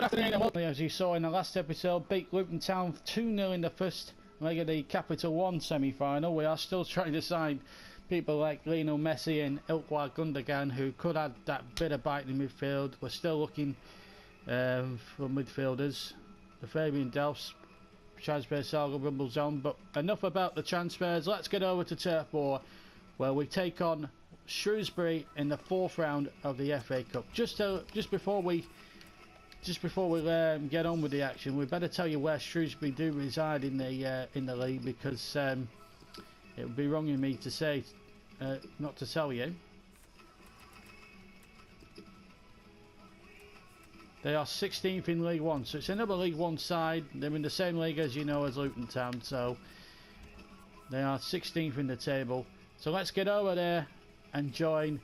Good afternoon and welcome. As you saw in the last episode, beat Luton Town 2-0 in the first leg of the Capital One semi-final. We are still trying to sign people like Lionel Messi and Ilkay Gundogan who could add that bit of bite in midfield. We're still looking for midfielders. The Fabian Delphs transfer saga rumbles on, but enough about the transfers. Let's get over to Turf Moor, where we take on Shrewsbury in the fourth round of the FA Cup. Just before we get on with the action, we better tell you where Shrewsbury do reside in the league, because it would be wrong of me to say not to tell you. They are 16th in League One, so it's another League One side. They're in the same league as Luton Town, so they are 16th in the table. So let's get over there and join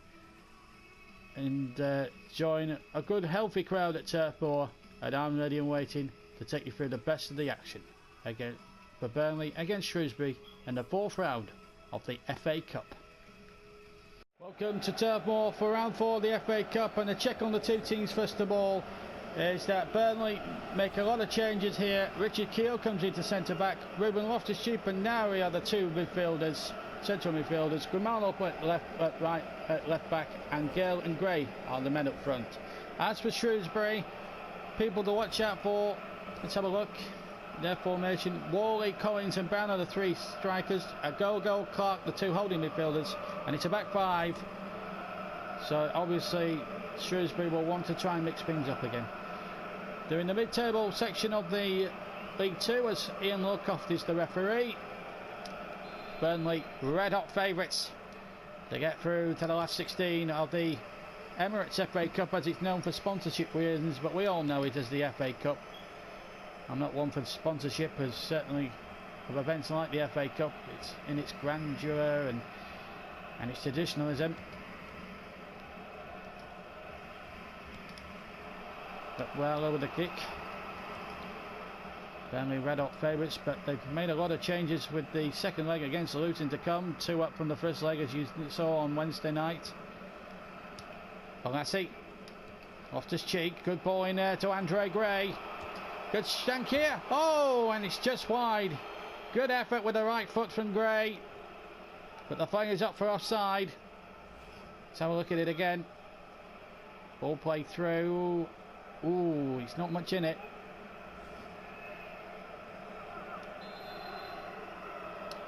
a good healthy crowd at Turf Moor, and I'm ready and waiting to take you through the best of the action again for Burnley against Shrewsbury in the fourth round of the FA Cup. Welcome to Turf Moor for round 4 of the FA Cup, and a check on the two teams first of all is that Burnley make a lot of changes here. Richard Keogh comes into centre back, Ruben Loftus-Cheek and Nari are the two midfielders, central midfielders. Grimaldo at left back, and Gale and Gray are the men up front. As for Shrewsbury, people to watch out for, let's have a look. Their formation: Worley, Collins and Brown are the three strikers, Agogo, Clark the two holding midfielders, and it's a back five. So obviously Shrewsbury will want to try and mix things up again. They're in the mid-table section of the League Two, as Ian Locoft is the referee. Burnley red hot favourites to get through to the last 16 of the Emirates FA Cup, as it's known for sponsorship reasons, but we all know it as the FA Cup. I'm not one for sponsorship, as certainly of events like the FA Cup. It's in its grandeur and its traditionalism. But well over the kick. Burnley red hot favourites, but they've made a lot of changes with the second leg against Luton to come. 2 up from the first leg, as you saw on Wednesday night. Balassi, Loftus-Cheek, good ball in there to Andre Gray. Good shank here. Oh, and it's just wide. Good effort with the right foot from Gray, but the flag is up for offside. Let's have a look at it again. Ball played through. Ooh, it's not much in it.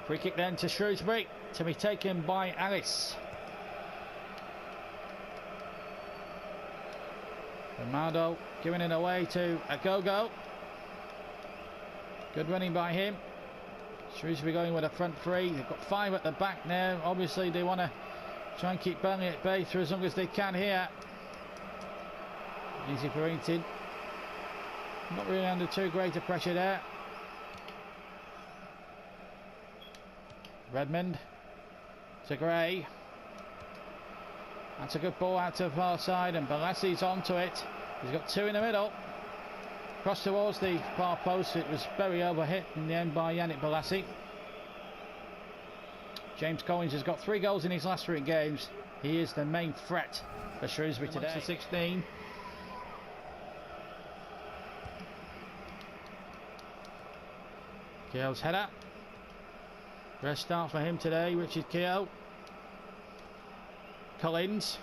Free kick then to Shrewsbury, to be taken by Alice. Ronaldo giving it away to Agogo. Good running by him. Shrewsbury going with a front three. They've got 5 at the back now. Obviously they want to try and keep Burnley at bay for as long as they can here. Easy for Eaton. Not really under too great a pressure there. Redmond to Gray. That's a good ball out to the far side, and Balassi's onto it. He's got 2 in the middle. Cross towards the far post. It was very overhit in the end by Yannick Balassi. James Collins has got 3 goals in his last 3 games. He is the main threat for Shrewsbury today. 16. Keogh's header. Best start for him today, Richard Keogh. Collins.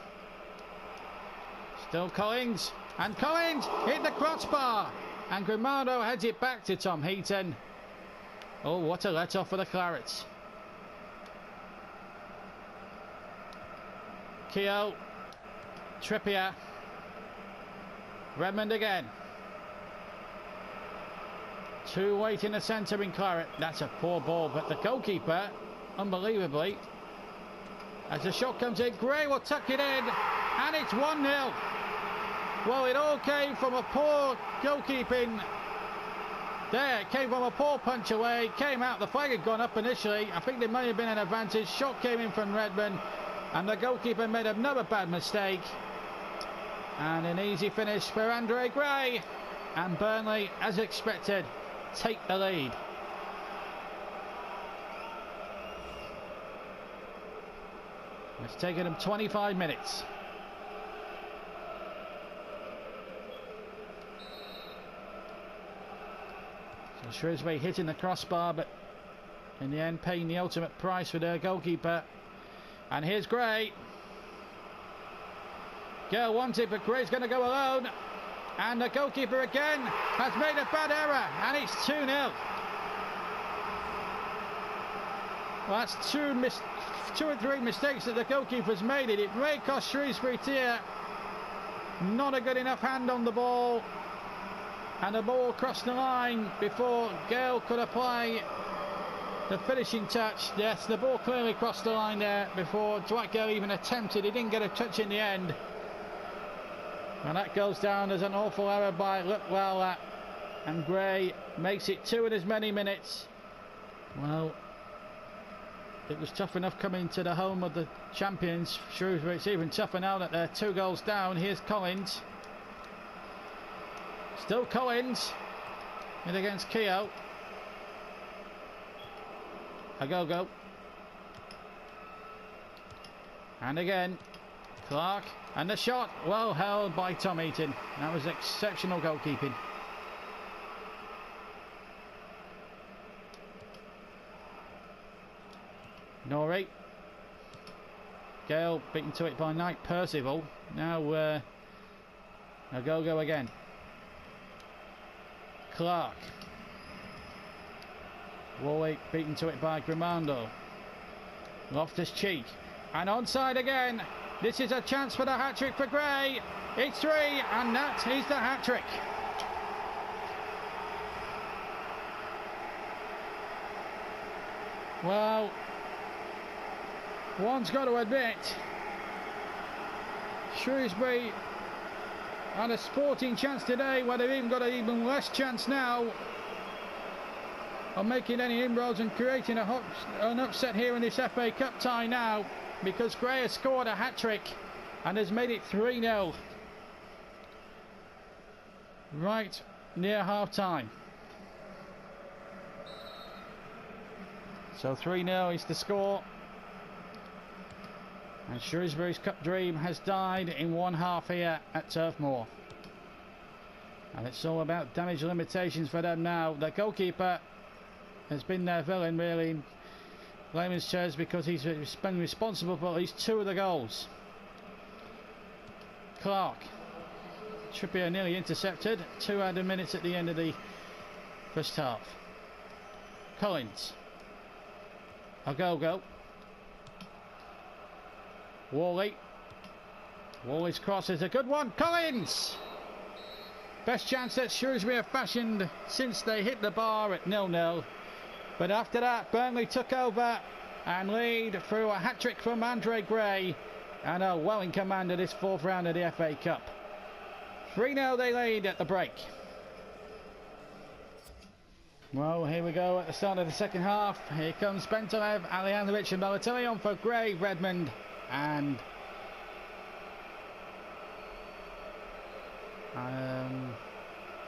Still Collins. And Collins hit the crossbar. And Grimaldo heads it back to Tom Heaton. Oh, what a let-off for the Clarets. Keogh. Trippier. Redmond again. 2 wait in the centre in Claret. That's a poor ball, but the goalkeeper, unbelievably, as the shot comes in, Gray will tuck it in, and it's 1-0. Well, it all came from a poor goalkeeping there. It came from a poor punch away, came out, the flag had gone up initially. I think there may have been an advantage. Shot came in from Redmond, and the goalkeeper made another bad mistake. And an easy finish for Andre Gray. And Burnley, as expected, take the lead. It's taken them 25 minutes. So Shrewsbury hitting the crossbar, but in the end paying the ultimate price for their goalkeeper. And here's Gray. Gale wants it, but Gray's going to go alone. And the goalkeeper again has made a bad error, and it's 2-0. Well, that's two or three mistakes that the goalkeeper's made. It may cost Shrewsbury here. Not a good enough hand on the ball, and the ball crossed the line before Gale could apply the finishing touch. Yes, the ball clearly crossed the line there before Dwight Gale even attempted. He didn't get a touch in the end. And that goes down as an awful error by Lutwell, and Gray makes it 2 in as many minutes. Well, it was tough enough coming to the home of the champions, Shrewsbury. It's even tougher now that they're 2 goals down. Here's Collins. Still Collins. In against Keogh. A go. And again. Clark. And the shot, well held by Tom Eaton. That was exceptional goalkeeping. Norrie. Gale beaten to it by Knight. Percival. Now a go again. Clark. Warwick beaten to it by Grimando. Loftus-Cheek. And onside again. This is a chance for the hat-trick for Gray. It's 3, and that is the hat-trick. Well, one's got to admit, Shrewsbury had a sporting chance today, where they've even got an even less chance now of making any inroads and creating an upset here in this FA Cup tie now, because Gray has scored a hat-trick and has made it 3-0 right near half-time. So 3-0 is the score, and Shrewsbury's cup dream has died in one half here at Turf Moor. And it's all about damage limitations for them now. The goalkeeper has been their villain, really, in layman's terms, because he's been responsible for at least 2 of the goals. Clark. Trippier nearly intercepted. 2 added minutes at the end of the first half. Collins. A go. Worley. Worley's cross is a good one. Collins! Best chance that Shrewsbury have fashioned since they hit the bar at 0-0. But after that, Burnley took over and lead through a hat-trick from Andre Gray, and are well in command of this 4th round of the FA Cup. 3-0 they lead at the break. Well, here we go at the start of the second half. Here comes Bentelev, Alijanovic and Balotelli on for Gray, Redmond and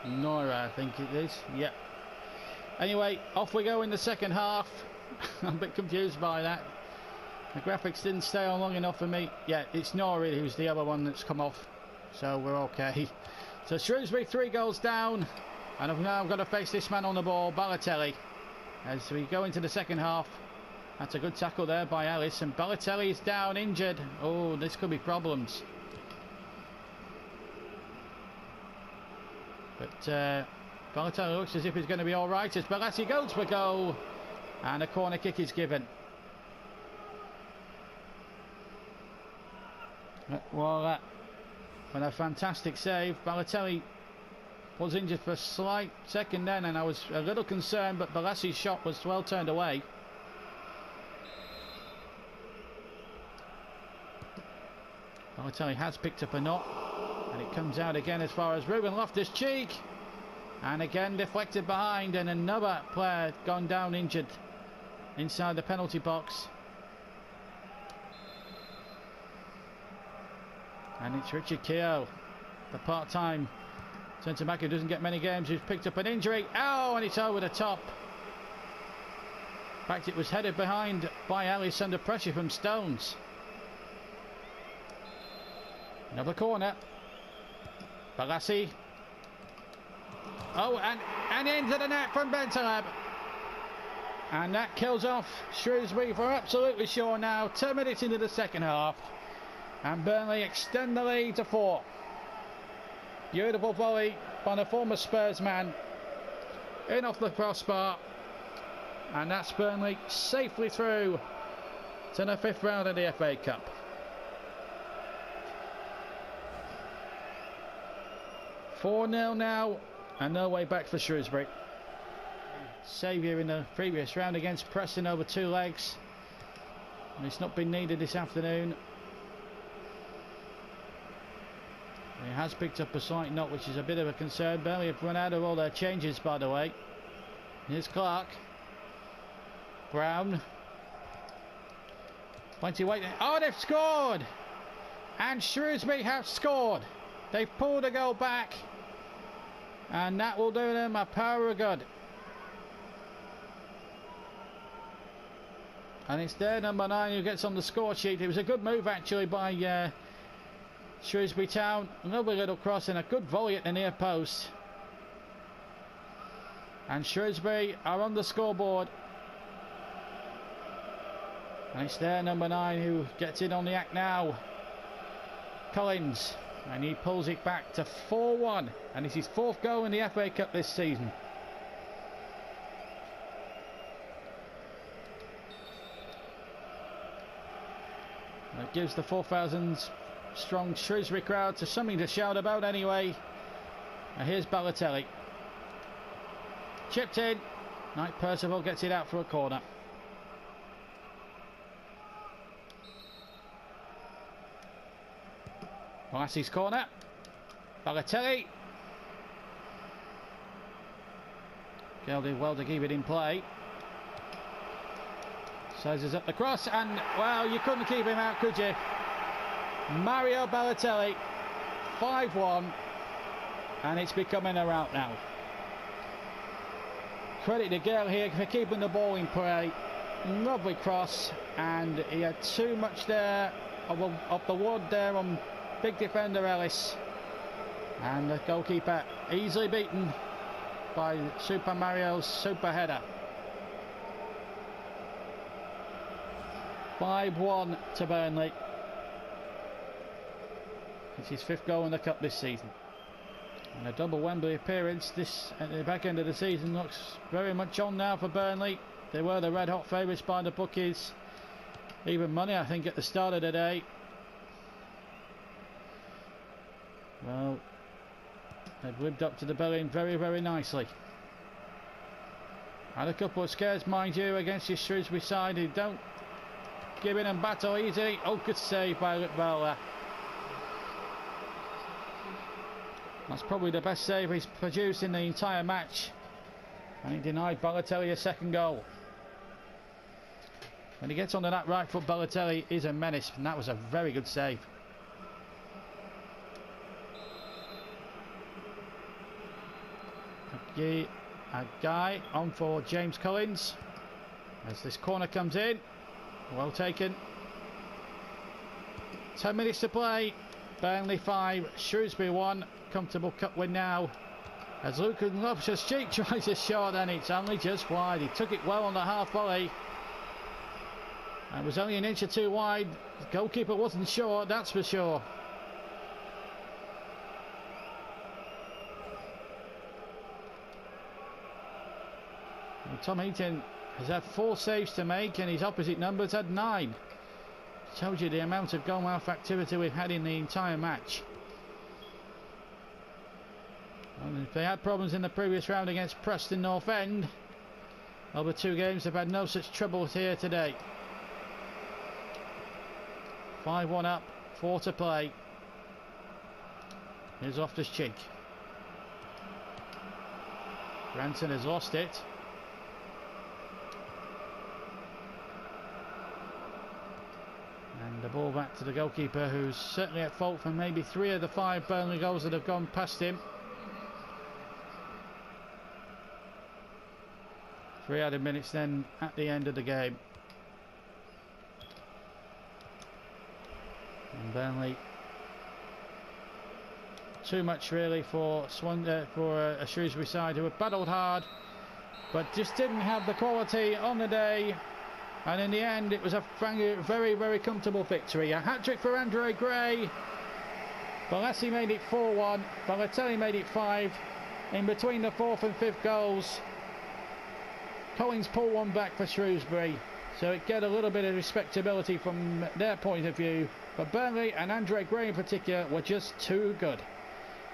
Nora, I think it is. Yep. Anyway, off we go in the second half. I'm a bit confused by that. The graphics didn't stay on long enough for me. Yeah, it's Nora who's the other one that's come off. So we're okay. So Shrewsbury 3 goals down. And I've now got to face this man on the ball, Balotelli. As we go into the second half. That's a good tackle there by Ellis. And Balotelli is down, injured. Oh, this could be problems. But Balotelli looks as if he's going to be alright as Balassi goes for goal. And a corner kick is given. Well, with a fantastic save. Balotelli was injured for a slight second then, and I was a little concerned, but Balassi's shot was well turned away. Balotelli has picked up a knock, and it comes out again as far as Ruben Loftus-Cheek. And again deflected behind, and another player gone down injured inside the penalty box. And it's Richard Keogh, the part-time centre-back who doesn't get many games, who's picked up an injury. Oh, and it's over the top. In fact, it was headed behind by Ellis under pressure from Stones. Another corner. Balassi. Oh, and And into the net from Bentaleb. And that kills off Shrewsbury for absolutely sure now. 10 minutes into the second half. And Burnley extend the lead to 4. Beautiful volley by the former Spurs man. In off the crossbar. And that's Burnley safely through to the 5th round of the FA Cup. "4-0 now, and no way back for Shrewsbury. Saviour in the previous round against Preston over 2 legs. And it's not been needed this afternoon. He has picked up a slight knock, which is a bit of a concern. Burnley have run out of all their changes, by the way. Here's Clark. Brown. Plenty waiting. Oh, they've scored! And Shrewsbury have scored. They've pulled a goal back. And that will do them a power of good. And it's their number 9 who gets on the score sheet. It was a good move actually by Shrewsbury Town. A lovely little cross and a good volley at the near post. And Shrewsbury are on the scoreboard. And it's their number 9 who gets in on the act now. Collins. And he pulls it back to 4-1. And it's his 4th goal in the FA Cup this season. It gives the 4,000 strong Shrewsbury crowd to something to shout about anyway. And here's Balotelli. Chipped in. Knight Percival gets it out for a corner. Lassie's corner. Balotelli. Girl did well to keep it in play. Sizes up the cross and, well, you couldn't keep him out, could you? Mario Balotelli, 5-1, and it's becoming a rout now. Credit to Gale here for keeping the ball in play. Lovely cross, and he had too much there of the wood there on big defender Ellis. And the goalkeeper easily beaten by Super Mario's super header. 5-1 to Burnley. It's his 5th goal in the cup this season. And a double Wembley appearance this at the back end of the season looks very much on now for Burnley. They were the red hot favourites by the bookies. Even money, I think, at the start of the day. Well, they've lived up to the billing very, very nicely. Had a couple of scares, mind you, against this Shrewsbury side who don't give in and battle easy. Oh, good save by Bowler. That's probably the best save he's produced in the entire match. And he denied Balotelli a 2nd goal. When he gets onto that right foot, Balotelli is a menace, and that was a very good save. A guy on for James Collins as this corner comes in. Well taken. 10 minutes to play. Burnley 5, Shrewsbury 1. Comfortable cup win now. As Luke Loftus-Cheek tries a shot, and it's only just wide. He took it well on the half volley. It was only an inch or 2 wide. The goalkeeper wasn't sure, that's for sure. And Tom Heaton has had 4 saves to make, and his opposite number's had 9. Tells you the amount of goal mouth activity we've had in the entire match. And if they had problems in the previous round against Preston North End, over 2 games they've had no such troubles here today. 5-1 up, 4 to play. Here's Loftus-Cheek. Granson has lost it. And the ball back to the goalkeeper, who's certainly at fault for maybe 3 of the 5 Burnley goals that have gone past him. 3 added minutes then at the end of the game. And Burnley too much really for a Shrewsbury side who have battled hard, but just didn't have the quality on the day. And in the end, it was a very, very comfortable victory. A hat-trick for Andre Gray. Balassi made it 4-1. Balotelli made it 5. In between the 4th and 5th goals, Collins pulled one back for Shrewsbury. So it get a little bit of respectability from their point of view. But Burnley and Andre Gray in particular were just too good.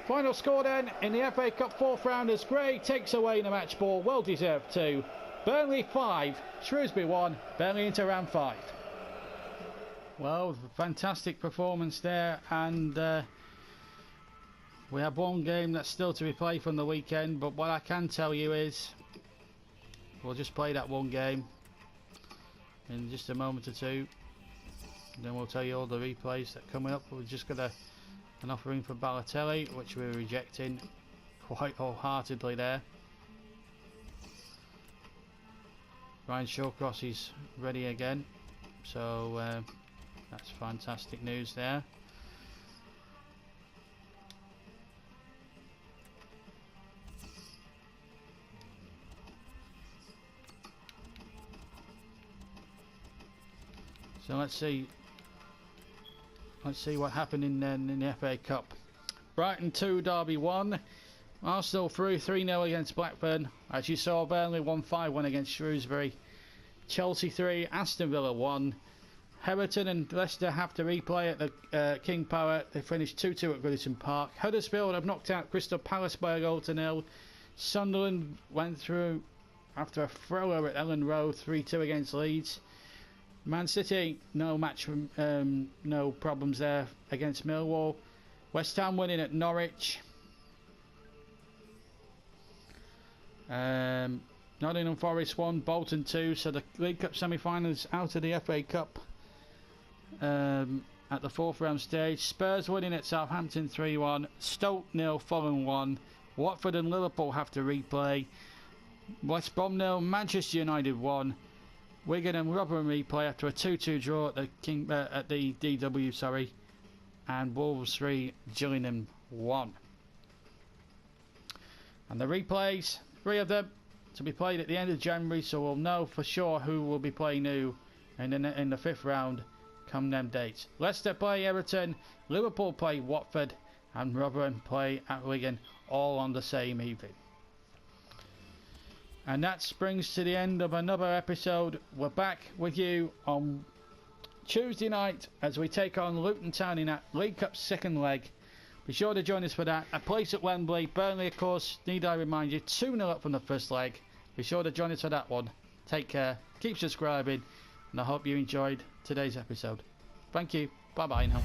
Final score then in the FA Cup 4th round as Gray takes away the match ball. Well deserved too. Burnley 5, Shrewsbury 1, Burnley into round 5. Well, fantastic performance there, and we have one game that's still to be played from the weekend, but what I can tell you is we'll just play that one game in just a moment or two, and then we'll tell you all the replays that are coming up. We've just got an offering for Balotelli, which we're rejecting quite wholeheartedly there. Ryan Shawcross is ready again, so that's fantastic news there. So let's see what happened in the FA Cup. Brighton 2, Derby 1. Arsenal through 3-0 against Blackburn. As you saw, Burnley won 5-1 against Shrewsbury. Chelsea 3, Aston Villa 1. Everton and Leicester have to replay at the King Power. They finished 2-2 at Goodison Park. Huddersfield have knocked out Crystal Palace by a goal to 0. Sunderland went through after a thrower at Ellen Road 3-2 against Leeds. Man City, no problems there against Millwall. West Ham winning at Norwich. Nottingham Forest 1, Bolton 2, so the League Cup semi-finals out of the FA Cup at the 4th round stage. Spurs winning at Southampton 3-1, Stoke 0, Fulham 1, Watford and Liverpool have to replay, West Brom 0, Manchester United 1, Wigan and Rotherham replay after a 2-2 draw at the DW, and Wolves 3, Gillingham 1. And the replays, 3 of them to be played at the end of January, so we'll know for sure who will be playing who in the 5th round come them dates. Leicester play Everton, Liverpool play Watford, and Rotherham play at Wigan, all on the same evening. And that brings to the end of another episode. We're back with you on Tuesday night as we take on Luton Town in that League Cup 2nd leg. Be sure to join us for that. A place at Wembley. Burnley, of course, need I remind you, 2-0 up from the 1st leg. Be sure to join us for that one. Take care, keep subscribing, and I hope you enjoyed today's episode. Thank you. Bye bye now.